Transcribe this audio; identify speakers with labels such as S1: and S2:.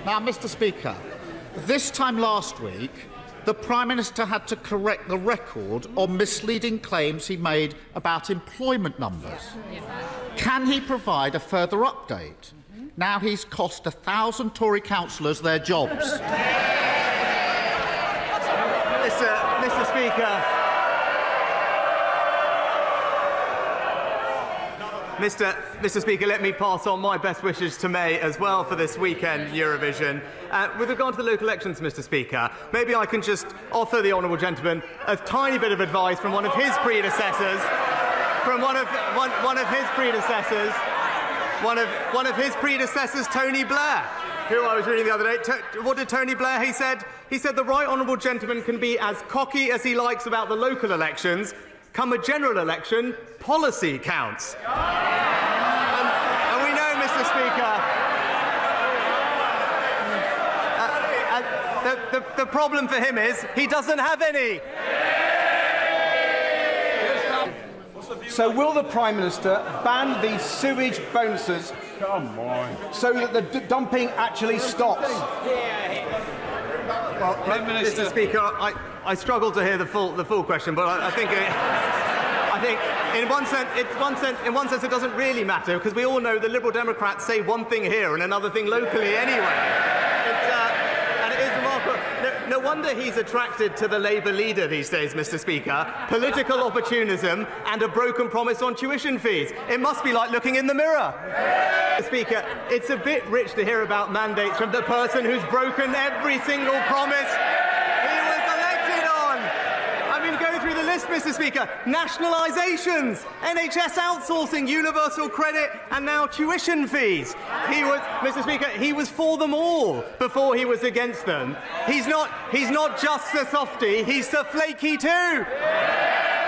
S1: Now, Mr. Speaker, this time last week, the Prime Minister had to correct the record on misleading claims he made about employment numbers. Can he provide a further update? Now he's cost 1,000 Tory councillors their jobs.
S2: Mr. Speaker. Mr. Speaker, let me pass on my best wishes to May as well for this weekend Eurovision. With regard to the local elections, Mr. Speaker, maybe I can just offer the honourable gentleman a tiny bit of advice from one of his predecessors. One of his predecessors, Tony Blair, who I was reading the other day. What did Tony Blair? He said the right honourable gentleman can be as cocky as he likes about the local elections. Come a general election, policy counts. And we know, Mr. Speaker, the problem for him is he doesn't have any.
S3: So will the Prime Minister ban these sewage bonuses so that the dumping actually stops?
S2: Well, Mr. Speaker, I struggle to hear the full question, but I think in one sense it doesn't really matter, because we all know the Liberal Democrats say one thing here and another thing locally anyway. And it is remarkable. No wonder he's attracted to the Labour leader these days, Mr. Speaker. Political opportunism and a broken promise on tuition fees. It must be like looking in the mirror. Mr. Speaker, it's a bit rich to hear about mandates from the person who's broken every single promise he was elected on. I mean, go through the list, Mr. Speaker. Nationalisations, NHS outsourcing, universal credit, and now tuition fees. Mr. Speaker, he was for them all before he was against them. He's not just the softie, he's the flaky too.